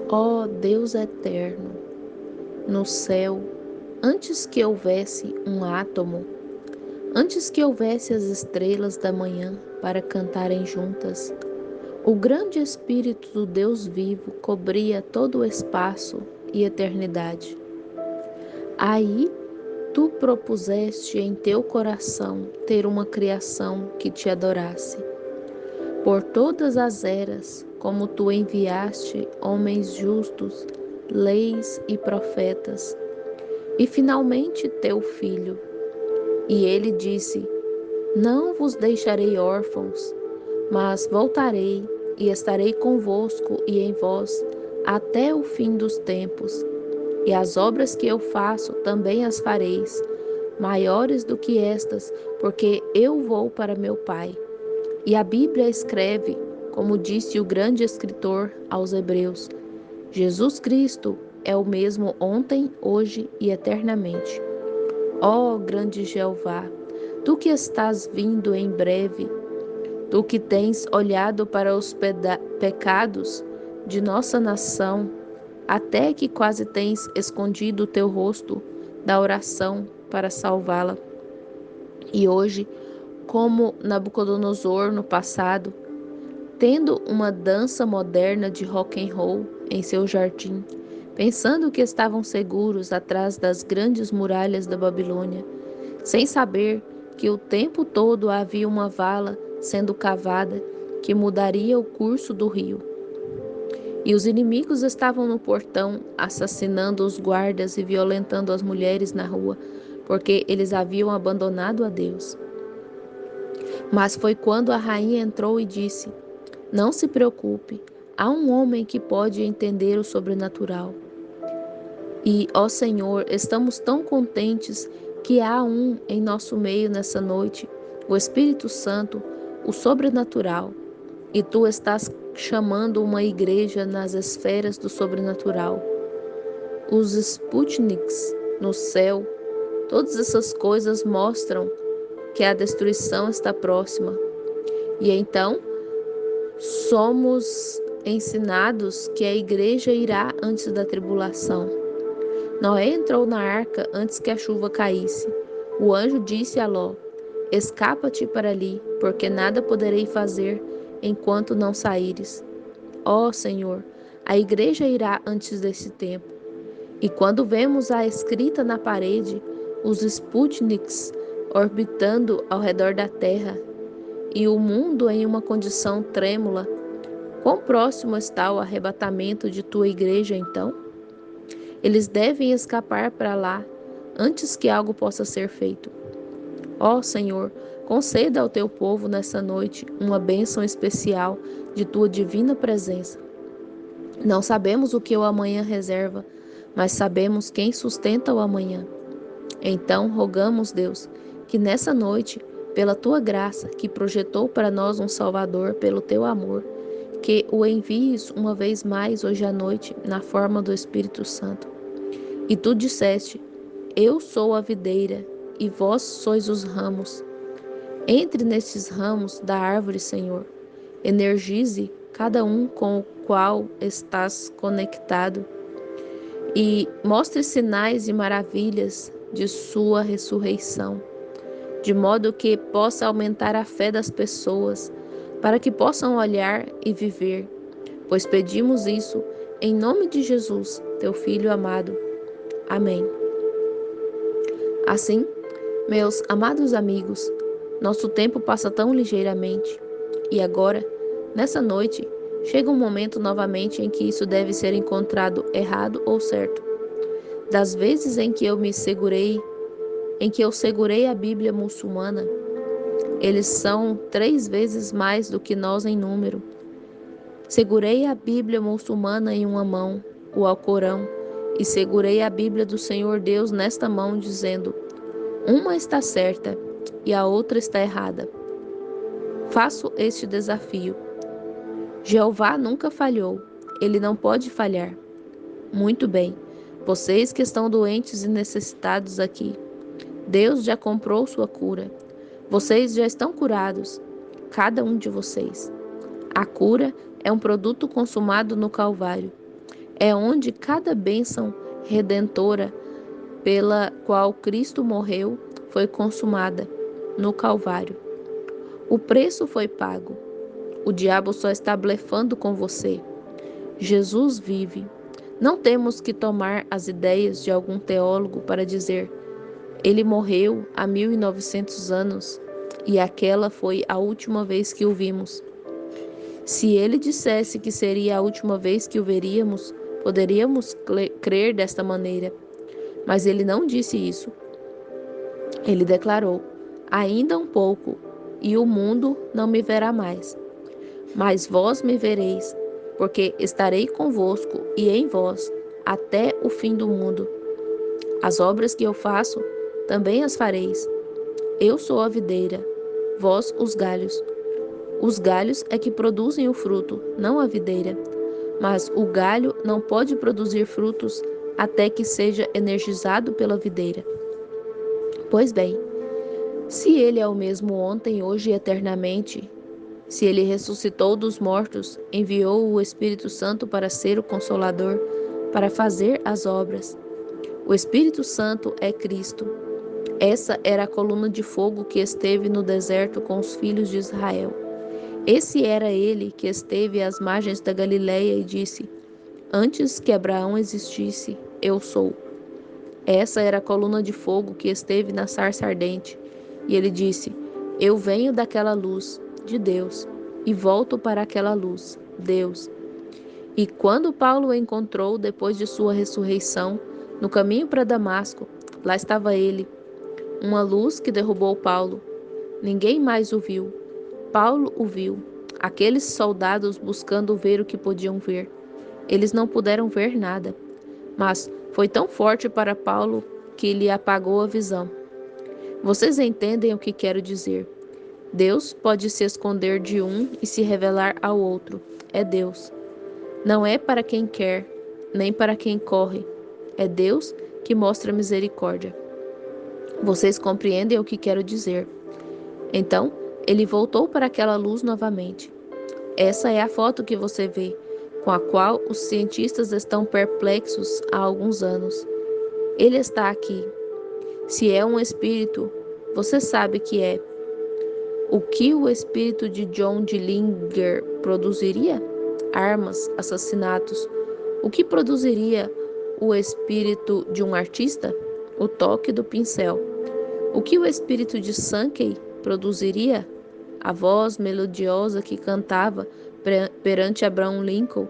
Ó Deus eterno, no céu, antes que houvesse um átomo, antes que houvesse as estrelas da manhã para cantarem juntas, o grande Espírito do Deus vivo cobria todo o espaço e eternidade. Aí tu propuseste em teu coração ter uma criação que te adorasse. Por todas as eras, como tu enviaste homens justos, leis e profetas, e finalmente teu filho. E ele disse: Não vos deixarei órfãos, mas voltarei e estarei convosco e em vós até o fim dos tempos. E as obras que eu faço também as fareis, maiores do que estas, porque eu vou para meu Pai. E a Bíblia escreve, como disse o grande escritor aos Hebreus: Jesus Cristo é o mesmo ontem, hoje e eternamente. Ó grande Jeová, tu que estás vindo em breve, tu que tens olhado para os pecados de nossa nação, até que quase tens escondido o teu rosto da oração para salvá-la. E hoje, como Nabucodonosor no passado, tendo uma dança moderna de rock and roll em seu jardim, pensando que estavam seguros atrás das grandes muralhas da Babilônia, sem saber que o tempo todo havia uma vala sendo cavada que mudaria o curso do rio. E os inimigos estavam no portão, assassinando os guardas e violentando as mulheres na rua, porque eles haviam abandonado a Deus. Mas foi quando a rainha entrou e disse: Não se preocupe, há um homem que pode entender o sobrenatural. E, ó Senhor, estamos tão contentes que há um em nosso meio nessa noite, o Espírito Santo, o sobrenatural. E tu estás chamando uma igreja nas esferas do sobrenatural. Os Sputniks no céu, todas essas coisas mostram que a destruição está próxima. E então, somos ensinados que a igreja irá antes da tribulação. Noé entrou na arca antes que a chuva caísse. O anjo disse a Ló: Escapa-te para ali, porque nada poderei fazer enquanto não saíres. Ó Senhor, a igreja irá antes desse tempo. E quando vemos a escrita na parede, os Sputniks orbitando ao redor da Terra e o mundo em uma condição trêmula, quão próximo está o arrebatamento de tua igreja então? Eles devem escapar para lá antes que algo possa ser feito. Ó Senhor, conceda ao teu povo nessa noite uma bênção especial de tua divina presença. Não sabemos o que o amanhã reserva, mas sabemos quem sustenta o amanhã. Então, rogamos, Deus, que nessa noite, pela tua graça, que projetou para nós um Salvador pelo teu amor, que o envies uma vez mais hoje à noite na forma do Espírito Santo. E tu disseste: Eu sou a videira, e vós sois os ramos. Entre nestes ramos da árvore, Senhor. Energize cada um com o qual estás conectado e mostre sinais e maravilhas de sua ressurreição, de modo que possa aumentar a fé das pessoas, para que possam olhar e viver, pois pedimos isso em nome de Jesus, teu Filho amado. Amém. Assim, meus amados amigos, nosso tempo passa tão ligeiramente, e agora, nessa noite, chega um momento novamente em que isso deve ser encontrado errado ou certo. Das vezes em que eu segurei a Bíblia muçulmana, eles são 3 vezes mais do que nós em número. Segurei a Bíblia muçulmana em uma mão, o Alcorão, e segurei a Bíblia do Senhor Deus nesta mão, dizendo: uma está certa e a outra está errada. Faço este desafio. Jeová nunca falhou, ele não pode falhar. Muito bem, vocês que estão doentes e necessitados aqui, Deus já comprou sua cura. Vocês já estão curados, cada um de vocês. A cura é um produto consumado no Calvário. É onde cada bênção redentora pela qual Cristo morreu foi consumada no Calvário. O preço foi pago. O diabo só está blefando com você. Jesus vive. Não temos que tomar as ideias de algum teólogo para dizer: ele morreu há 1900 anos e aquela foi a última vez que o vimos. Se ele dissesse que seria a última vez que o veríamos, poderíamos crer desta maneira. Mas ele não disse isso. Ele declarou: ainda um pouco, e o mundo não me verá mais. Mas vós me vereis, porque estarei convosco e em vós até o fim do mundo. As obras que eu faço, também as fareis. Eu sou a videira, vós os galhos. Os galhos é que produzem o fruto, não a videira. Mas o galho não pode produzir frutos até que seja energizado pela videira. Pois bem, se ele é o mesmo ontem, hoje e eternamente, se ele ressuscitou dos mortos, enviou o Espírito Santo para ser o Consolador, para fazer as obras. O Espírito Santo é Cristo. Essa era a coluna de fogo que esteve no deserto com os filhos de Israel. Esse era ele que esteve às margens da Galileia e disse: antes que Abraão existisse, eu sou. Essa era a coluna de fogo que esteve na sarça ardente. E ele disse: eu venho daquela luz, de Deus, e volto para aquela luz, Deus. E quando Paulo o encontrou depois de sua ressurreição, no caminho para Damasco, lá estava ele, uma luz que derrubou Paulo. Ninguém mais o viu. Paulo o viu. Aqueles soldados buscando ver o que podiam ver. Eles não puderam ver nada, mas foi tão forte para Paulo que lhe apagou a visão. Vocês entendem o que quero dizer? Deus pode se esconder de um e se revelar ao outro. É Deus. Não é para quem quer, nem para quem corre. É Deus que mostra misericórdia. Vocês compreendem o que quero dizer? Então, ele voltou para aquela luz novamente. Essa é a foto que você vê, com a qual os cientistas estão perplexos há alguns anos. Ele está aqui. Se é um espírito, você sabe que é. O que o espírito de John Dillinger produziria? Armas, assassinatos. O que produziria o espírito de um artista? O toque do pincel. O que o espírito de Sankey produziria? A voz melodiosa que cantava perante Abraham Lincoln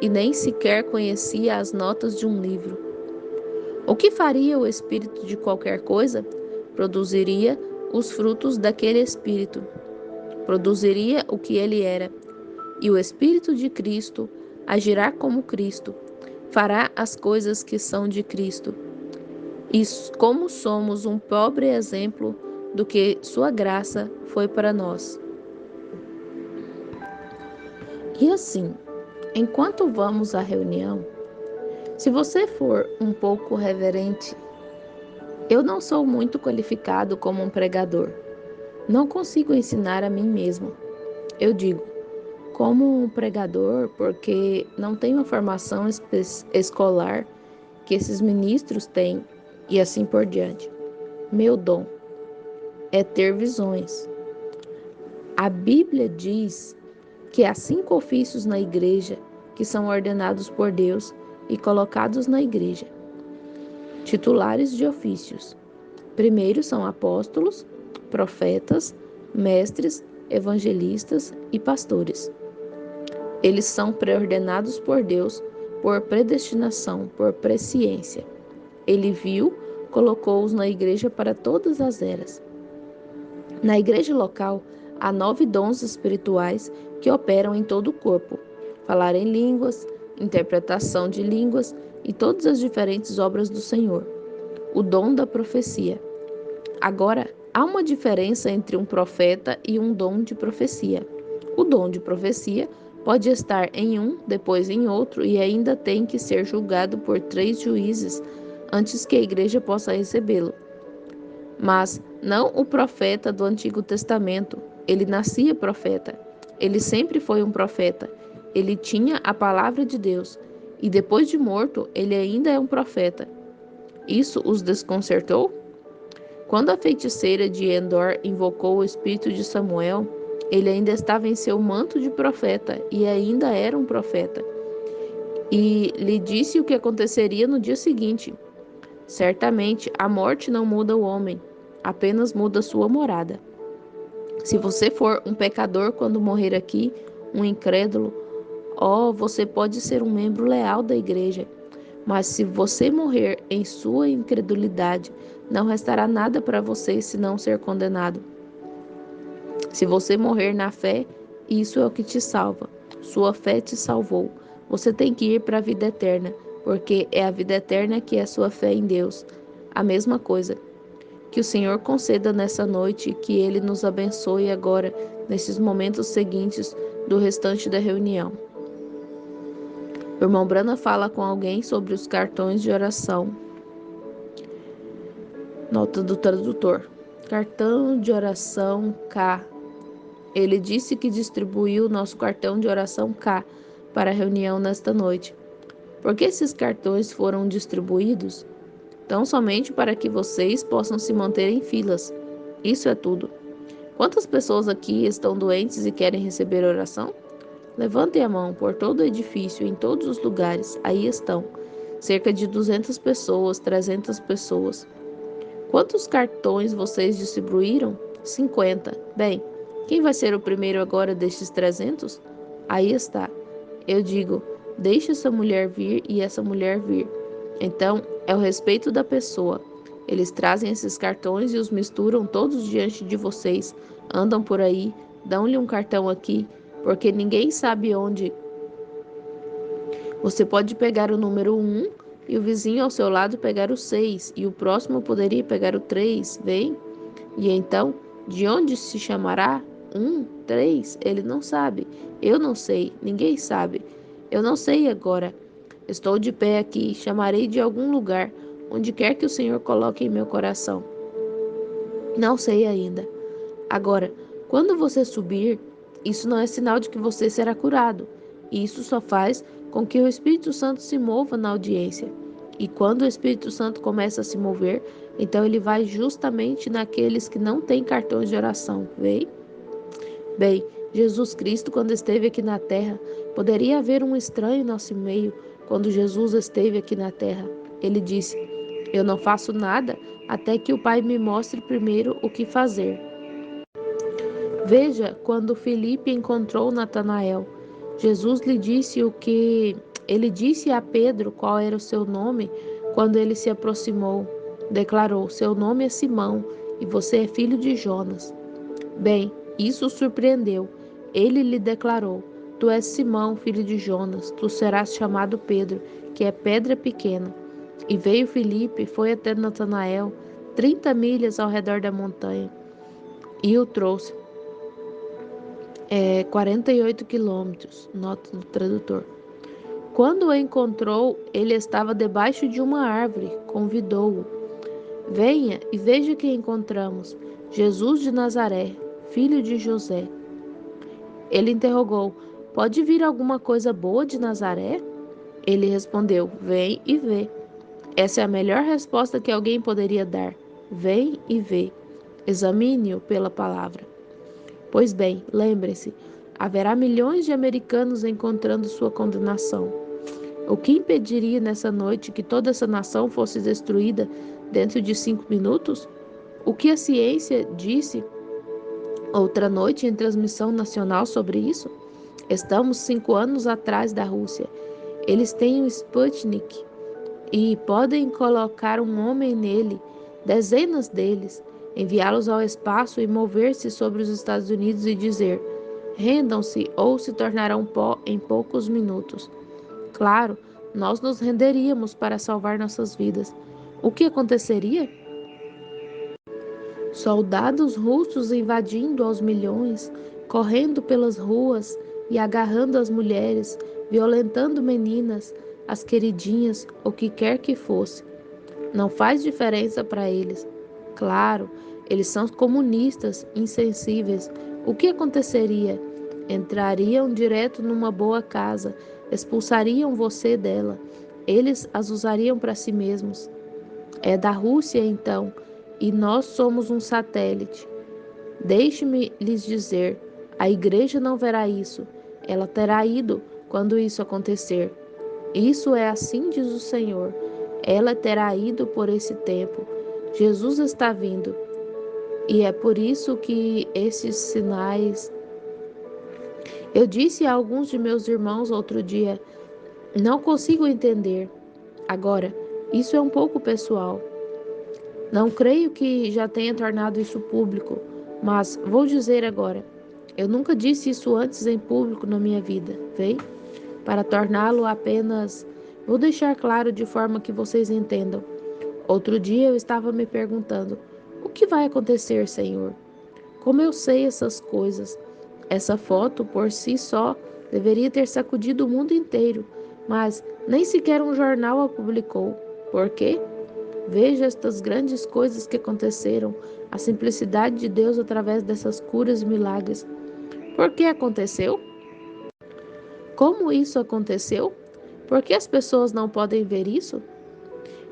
e nem sequer conhecia as notas de um livro. O que faria o espírito de qualquer coisa? Produziria os frutos daquele espírito. Produziria o que ele era. E o Espírito de Cristo agirá como Cristo, fará as coisas que são de Cristo. E como somos um pobre exemplo do que sua graça foi para nós. E assim, enquanto vamos à reunião, se você for um pouco reverente, eu não sou muito qualificado como um pregador. Não consigo ensinar a mim mesmo. Eu digo, como um pregador, porque não tenho a formação escolar que esses ministros têm e assim por diante. Meu dom é ter visões. A Bíblia diz que há 5 ofícios na igreja que são ordenados por Deus e colocados na igreja. Titulares de ofícios. Primeiro são apóstolos, profetas, mestres, evangelistas e pastores. Eles são preordenados por Deus por predestinação, por presciência. Ele viu, colocou-os na igreja para todas as eras. Na igreja local, há 9 dons espirituais que operam em todo o corpo: falar em línguas, interpretação de línguas e todas as diferentes obras do Senhor. O dom da profecia. Agora, há uma diferença entre um profeta e um dom de profecia. O dom de profecia pode estar em um, depois em outro, e ainda tem que ser julgado por 3 juízes antes que a igreja possa recebê-lo. Mas não o profeta do Antigo Testamento. Ele nascia profeta. Ele sempre foi um profeta. Ele tinha a palavra de Deus. E depois de morto, ele ainda é um profeta. Isso os desconcertou? Quando a feiticeira de Endor invocou o espírito de Samuel, ele ainda estava em seu manto de profeta e ainda era um profeta. E lhe disse o que aconteceria no dia seguinte. Certamente a morte não muda o homem, apenas muda sua morada. Se você for um pecador quando morrer aqui, um incrédulo, você pode ser um membro leal da igreja. Mas se você morrer em sua incredulidade, não restará nada para você senão ser condenado. Se você morrer na fé, isso é o que te salva. Sua fé te salvou. Você tem que ir para a vida eterna, porque é a vida eterna que é a sua fé em Deus. A mesma coisa. Que o Senhor conceda nessa noite, que Ele nos abençoe agora, nesses momentos seguintes do restante da reunião. O irmão Brana fala com alguém sobre os cartões de oração. Nota do tradutor. Cartão de oração K. Ele disse que distribuiu o nosso cartão de oração K para a reunião nesta noite. Por que esses cartões foram distribuídos? Tão somente para que vocês possam se manter em filas. Isso é tudo. Quantas pessoas aqui estão doentes e querem receber oração? Levantem a mão por todo o edifício, em todos os lugares. Aí estão. Cerca de 200 pessoas, 300 pessoas. Quantos cartões vocês distribuíram? 50. Bem, quem vai ser o primeiro agora destes 300? Aí está. Eu digo, deixe essa mulher vir e essa mulher vir. Então, é o respeito da pessoa. Eles trazem esses cartões e os misturam todos diante de vocês. Andam por aí, dão-lhe um cartão aqui, porque ninguém sabe onde. Você pode pegar o número 1 e o vizinho ao seu lado pegar o 6, e o próximo poderia pegar o 3, vem? E então, de onde se chamará? 1, 3, ele não sabe. Eu não sei, ninguém sabe. Eu não sei agora. Estou de pé aqui, chamarei de algum lugar, onde quer que o Senhor coloque em meu coração. Não sei ainda. Agora, quando você subir, isso não é sinal de que você será curado. Isso só faz com que o Espírito Santo se mova na audiência. E quando o Espírito Santo começa a se mover, então ele vai justamente naqueles que não têm cartões de oração. Vem? Bem, Jesus Cristo, quando esteve aqui na terra, poderia haver um estranho em nosso meio. Quando Jesus esteve aqui na terra, ele disse: Eu não faço nada até que o Pai me mostre primeiro o que fazer. Veja quando Filipe encontrou Natanael. Jesus lhe disse o que ele disse a Pedro qual era o seu nome quando ele se aproximou. Declarou: Seu nome é Simão e você é filho de Jonas. Bem, isso o surpreendeu. Ele lhe declarou: Tu és Simão, filho de Jonas, tu serás chamado Pedro, que é pedra pequena. E veio Filipe, foi até Natanael, 30 milhas ao redor da montanha, e o trouxe. 48 quilômetros, nota do tradutor. Quando o encontrou, ele estava debaixo de uma árvore, convidou-o. Venha e veja quem encontramos, Jesus de Nazaré, filho de José. Ele interrogou: Pode vir alguma coisa boa de Nazaré? Ele respondeu: Vem e vê. Essa é a melhor resposta que alguém poderia dar. Vem e vê. Examine-o pela palavra. Pois bem, lembre-se, haverá milhões de americanos encontrando sua condenação. O que impediria nessa noite que toda essa nação fosse destruída dentro de 5 minutos? O que a ciência disse outra noite em transmissão nacional sobre isso? Estamos 5 anos atrás da Rússia. Eles têm o Sputnik e podem colocar um homem nele, dezenas deles, enviá-los ao espaço e mover-se sobre os Estados Unidos e dizer: rendam-se ou se tornarão pó em poucos minutos. Claro, nós nos renderíamos para salvar nossas vidas. O que aconteceria? Soldados russos invadindo aos milhões, correndo pelas ruas e agarrando as mulheres, violentando meninas, as queridinhas, o que quer que fosse. Não faz diferença para eles. Claro, eles são comunistas, insensíveis. O que aconteceria? Entrariam direto numa boa casa, expulsariam você dela. Eles as usariam para si mesmos. É da Rússia, então, e nós somos um satélite. Deixe-me lhes dizer: a igreja não verá isso. Ela terá ido quando isso acontecer. Isso é assim, diz o Senhor. Ela terá ido por esse tempo. Jesus está vindo. E é por isso que esses sinais. Eu disse a alguns de meus irmãos outro dia: não consigo entender. Agora, isso é um pouco pessoal. Não creio que já tenha tornado isso público, mas vou dizer agora. Eu nunca disse isso antes em público na minha vida, vê? Para torná-lo apenas. Vou deixar claro de forma que vocês entendam. Outro dia eu estava me perguntando: o que vai acontecer, Senhor? Como eu sei essas coisas? Essa foto, por si só, deveria ter sacudido o mundo inteiro, mas nem sequer um jornal a publicou. Por quê? Veja estas grandes coisas que aconteceram, a simplicidade de Deus através dessas curas e milagres. Por que aconteceu? Como isso aconteceu? Por que as pessoas não podem ver isso?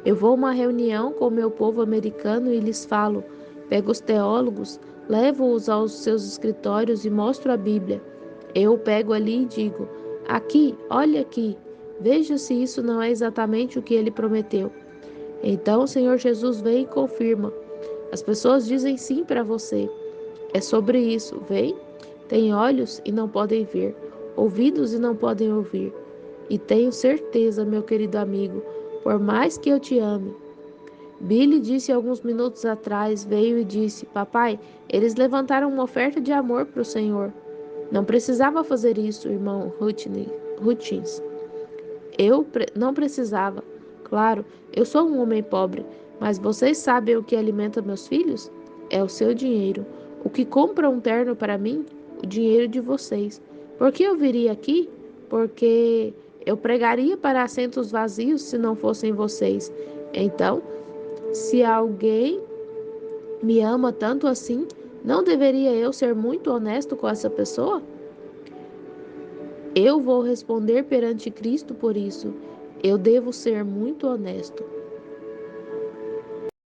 Eu vou a uma reunião com o meu povo americano e lhes falo, pego os teólogos, levo-os aos seus escritórios e mostro a Bíblia. Eu pego ali e digo, aqui, olha aqui, veja se isso não é exatamente o que ele prometeu. Então o Senhor Jesus vem e confirma. As pessoas dizem sim para você. É sobre isso, vem? Tem olhos e não podem ver, ouvidos e não podem ouvir. E tenho certeza, meu querido amigo, por mais que eu te ame. Billy disse alguns minutos atrás, veio e disse, papai, eles levantaram uma oferta de amor para o Senhor. Não precisava fazer isso, irmão Hutchins. Não precisava. Claro, eu sou um homem pobre, mas vocês sabem o que alimenta meus filhos? É o seu dinheiro. O que compra um terno para mim? O dinheiro de vocês. Por que eu viria aqui? Porque eu pregaria para assentos vazios se não fossem vocês. Então, se alguém me ama tanto assim, não deveria eu ser muito honesto com essa pessoa? Eu vou responder perante Cristo por isso. Eu devo ser muito honesto.